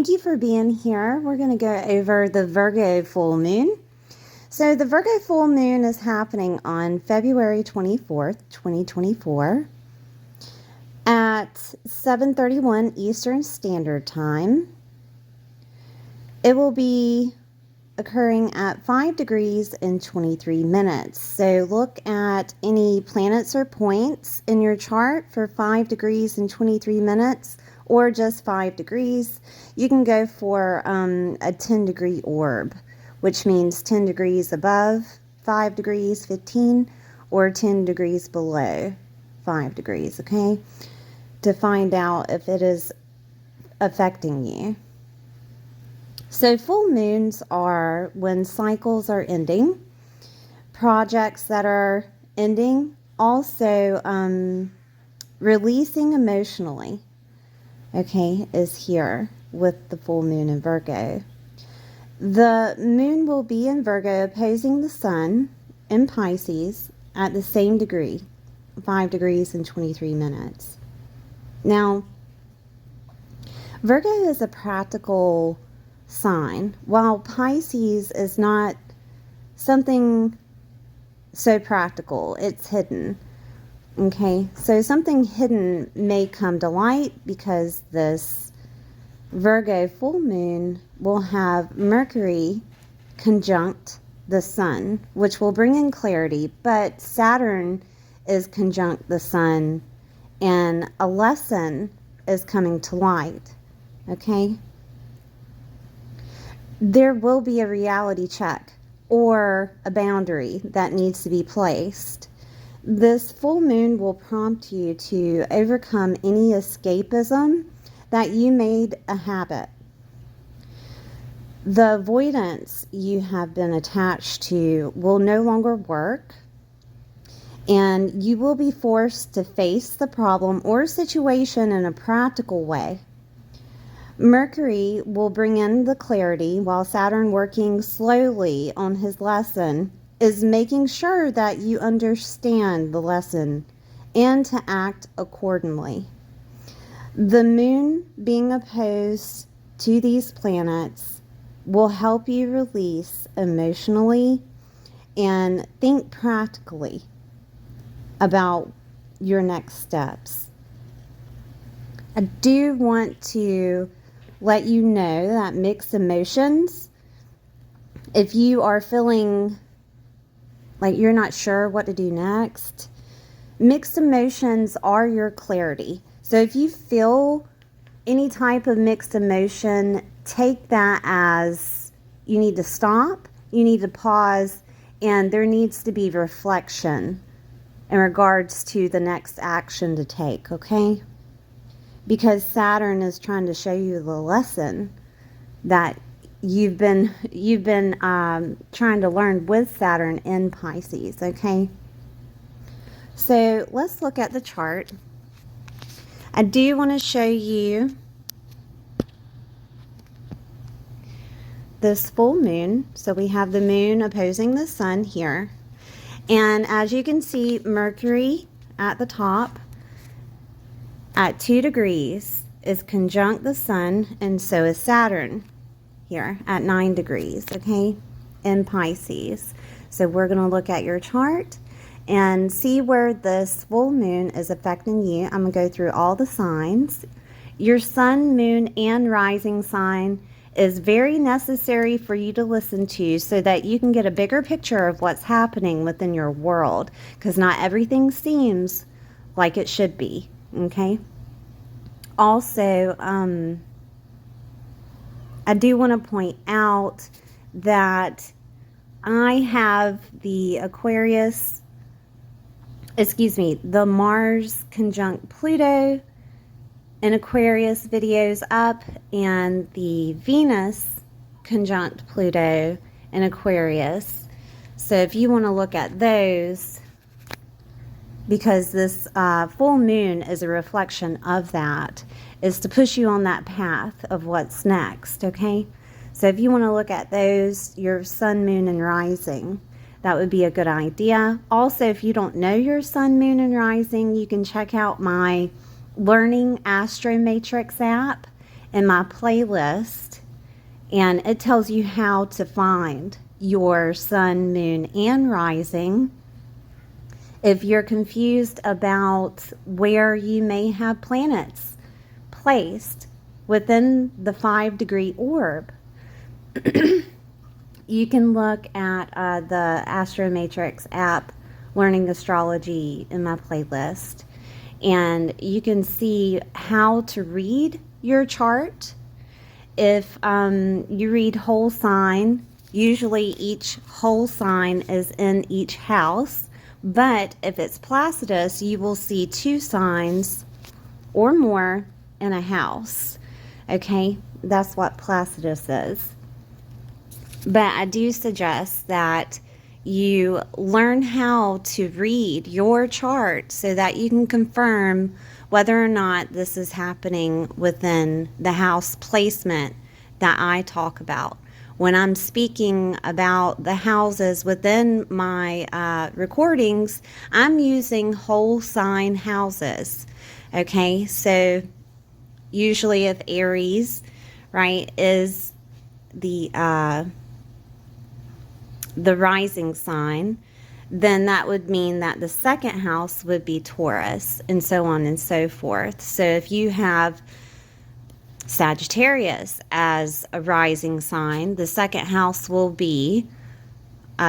thank you for being here. We're going to go over the Virgo full moon. So the Virgo full moon is happening on February 24th, 2024 at 7:31 Eastern Standard Time. It will be occurring at 5 degrees and 23 minutes. So look at any planets or points in your chart for 5 degrees and 23 minutes or just 5 degrees. You can go for a 10 degree orb, which means 10 degrees above 5 degrees, 15, or 10 degrees below 5 degrees, okay? To find out if it is affecting you. So full moons are when cycles are ending, projects that are ending, also releasing emotionally, okay, is here with the full moon in Virgo. The moon will be in Virgo opposing the sun in Pisces at the same degree, 5 degrees and 23 minutes. Now, Virgo is a practical sign, while Pisces is not something so practical. It's hidden. Okay, so something hidden may come to light because this Virgo full moon will have Mercury conjunct the sun, which will bring in clarity, but Saturn is conjunct the sun and a lesson is coming to light. Okay, there will be a reality check or a boundary that needs to be placed. This full moon will prompt you to overcome any escapism that you made a habit. The avoidance you have been attached to will no longer work, and you will be forced to face the problem or situation in a practical way. Mercury will bring in the clarity, while Saturn, working slowly on his lesson, is making sure that you understand the lesson and to act accordingly. The moon being opposed to these planets will help you release emotionally and think practically about your next steps. I do want to let you know that mixed emotions, if you are feeling like you're not sure what to do next, mixed emotions are your clarity. So if you feel any type of mixed emotion, take that as you need to stop, you need to pause, and there needs to be reflection in regards to the next action to take, okay? Because Saturn is trying to show you the lesson that you've been trying to learn with Saturn in Pisces, okay? So let's look at the chart. I do want to show you this full moon. So we have the moon opposing the sun here. And as you can see, Mercury at the top at 2 degrees is conjunct the sun, and so is Saturn here at 9 degrees, okay, in Pisces. So we're going to look at your chart and see where this full moon is affecting you. I'm going to go through all the signs. Your sun, moon, and rising sign is very necessary for you to listen to so that you can get a bigger picture of what's happening within your world, because not everything seems like it should be, okay? Also, I do want to point out that I have the the Mars conjunct Pluto in Aquarius videos up, and the Venus conjunct Pluto in Aquarius. So if you want to look at those, because this full moon is a reflection of that, is to push you on that path of what's next, okay? So if you want to look at those, your sun, moon, and rising, that would be a good idea. Also, if you don't know your sun, moon, and rising, you can check out my Learning Astro Matrix app. in my playlist, and it tells you how to find your sun, moon, and rising. If you're confused about where you may have planets placed within the 5-degree orb, you can look at the Astromatrix app, Learning Astrology, in my playlist, and you can see how to read your chart. If you read whole sign, usually each whole sign is in each house, but if it's Placidus, you will see 2 signs or more in a house. Okay, that's what Placidus is. But I do suggest that you learn how to read your chart so that you can confirm whether or not this is happening within the house placement that I talk about. When I'm speaking about the houses within my recordings, I'm using whole sign houses. Okay, so usually if Aries, right, is the rising sign, then that would mean that the second house would be Taurus, and so on and so forth. So if you have Sagittarius as a rising sign, the second house will be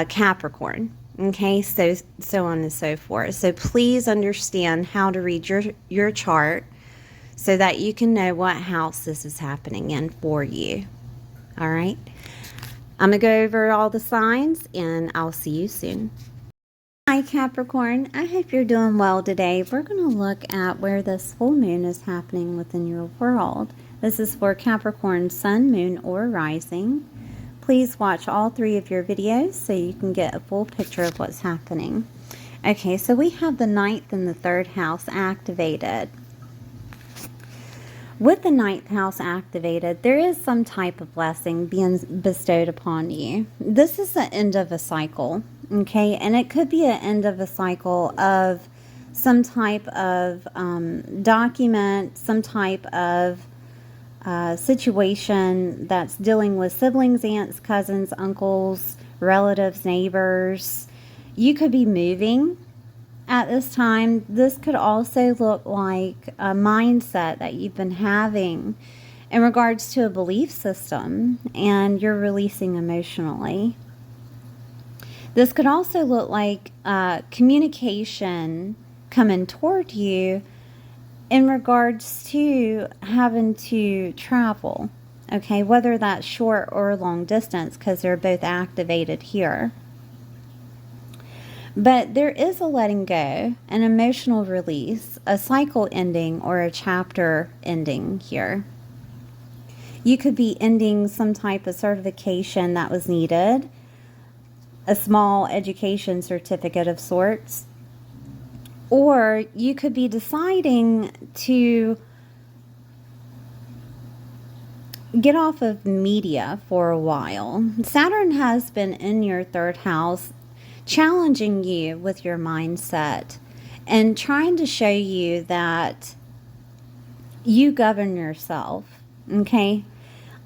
Capricorn. Okay, so on and so forth. So please understand how to read your chart so that you can know what house this is happening in for you. All right. I'm going to go over all the signs, and I'll see you soon. Hi Capricorn, I hope you're doing well today. We're going to look at where this full moon is happening within your world. This is for Capricorn sun, moon, or rising. Please watch all 3 of your videos so you can get a full picture of what's happening. Okay, so we have the 9th and the 3rd house activated. With the 9th house activated, there is some type of blessing being bestowed upon you. This is the end of a cycle, okay? And it could be an end of a cycle of some type of document, some type of situation that's dealing with siblings, aunts, cousins, uncles, relatives, neighbors. You could be moving at this time. This could also look like a mindset that you've been having in regards to a belief system, and you're releasing emotionally. This could also look like communication coming toward you in regards to having to travel, okay, whether that's short or long distance, because they're both activated here. But there is a letting go, an emotional release, a cycle ending, or a chapter ending here. You could be ending some type of certification that was needed, a small education certificate of sorts, or you could be deciding to get off of media for a while. Saturn has been in your 3rd house, challenging you with your mindset and trying to show you that you govern yourself, okay?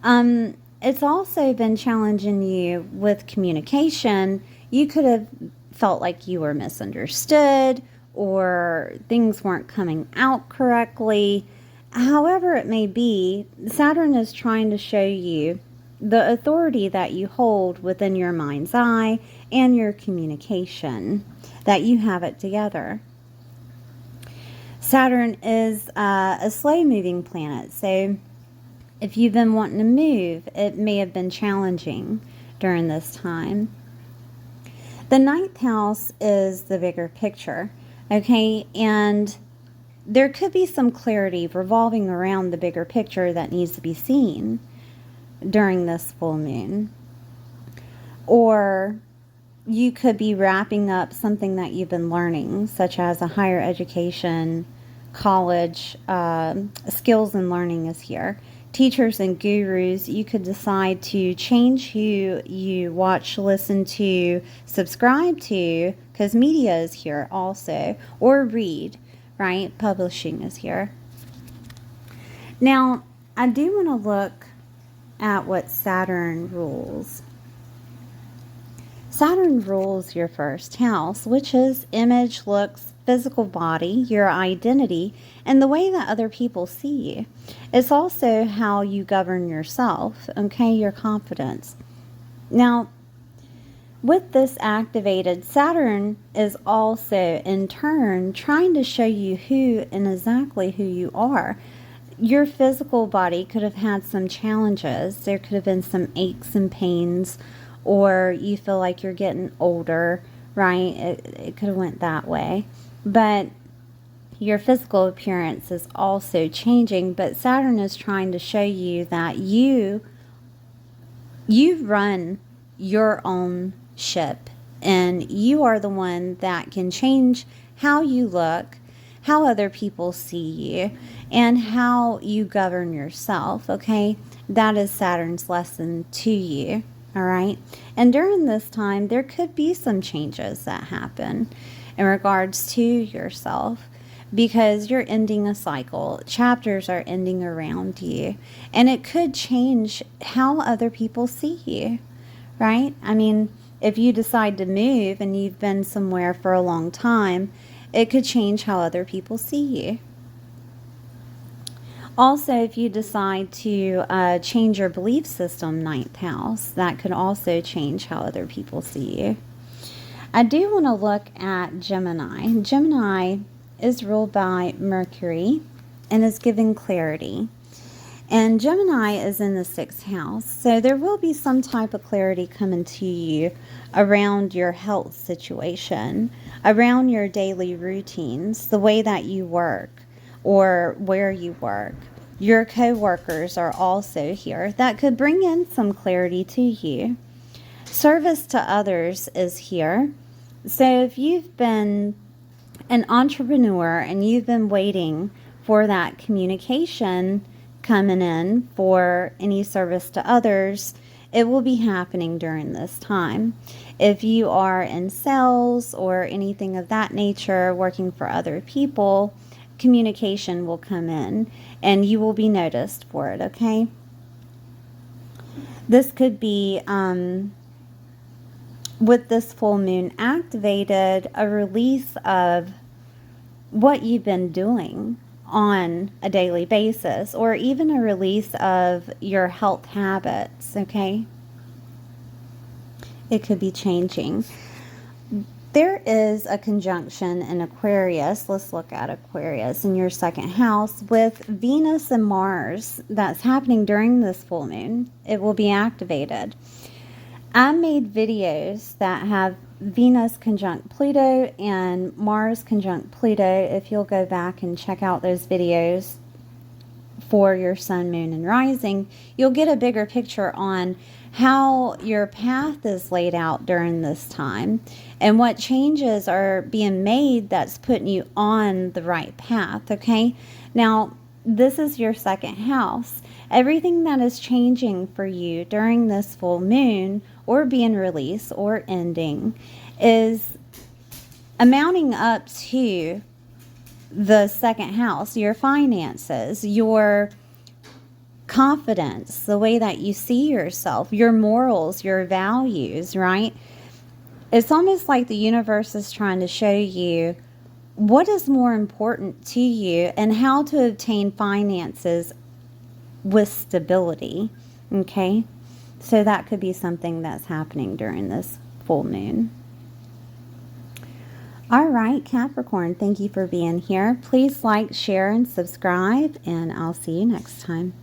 It's also been challenging you with communication. You could have felt like you were misunderstood or things weren't coming out correctly. However it may be, Saturn is trying to show you the authority that you hold within your mind's eye and your communication, that you have it together. Saturn is a slow-moving planet, so if you've been wanting to move, it may have been challenging during this time. The 9th house is the bigger picture, okay, and there could be some clarity revolving around the bigger picture that needs to be seen during this full moon. Or you could be wrapping up something that you've been learning, such as a higher education, college, skills and learning is here. Teachers and gurus, you could decide to change who you watch, listen to, subscribe to, because media is here also, or read, right? Publishing is here. Now, I do want to look at what Saturn rules. Saturn rules your first house, which is image, looks, physical body, your identity, and the way that other people see you. It's also how you govern yourself, okay, your confidence. Now, with this activated, Saturn is also in turn trying to show you who and exactly who you are. Your physical body could have had some challenges. There could have been some aches and pains, or you feel like you're getting older, right? It could have went that way. But your physical appearance is also changing, but Saturn is trying to show you that you run your own ship, and you are the one that can change how you look, how other people see you, and how you govern yourself, okay? That is Saturn's lesson to you, all right? And during this time, there could be some changes that happen in regards to yourself, because you're ending a cycle. Chapters are ending around you, and it could change how other people see you, right? I mean, if you decide to move and you've been somewhere for a long time, it could change how other people see you. Also, if you decide to change your belief system, ninth house, that could also change how other people see you. I do want to look at Gemini. Gemini is ruled by Mercury and is given clarity. And Gemini is in the 6th house, so there will be some type of clarity coming to you around your health situation, around your daily routines, the way that you work or where you work. Your co-workers are also here. That could bring in some clarity to you. Service to others is here. So if you've been an entrepreneur and you've been waiting for that communication coming in for any service to others, it will be happening during this time. If you are in sales or anything of that nature, working for other people, communication will come in and you will be noticed for it, okay? This could be, with this full moon activated, a release of what you've been doing on a daily basis, or even a release of your health habits, okay? It could be changing. There is a conjunction in Aquarius. Let's look at Aquarius in your 2nd house with Venus and Mars that's happening during this full moon. It will be activated. I made videos that have Venus conjunct Pluto and Mars conjunct Pluto. If you'll go back and check out those videos for your sun, moon, and rising, you'll get a bigger picture on how your path is laid out during this time and what changes are being made that's putting you on the right path, okay? Now, this is your 2nd house. Everything that is changing for you during this full moon or being released or ending is amounting up to the 2nd house, your finances, your confidence, the way that you see yourself, your morals, your values, right? It's almost like the universe is trying to show you what is more important to you and how to obtain finances with stability, okay? So that could be something that's happening during this full moon. All right, Capricorn, thank you for being here. Please like, share, and subscribe, and I'll see you next time.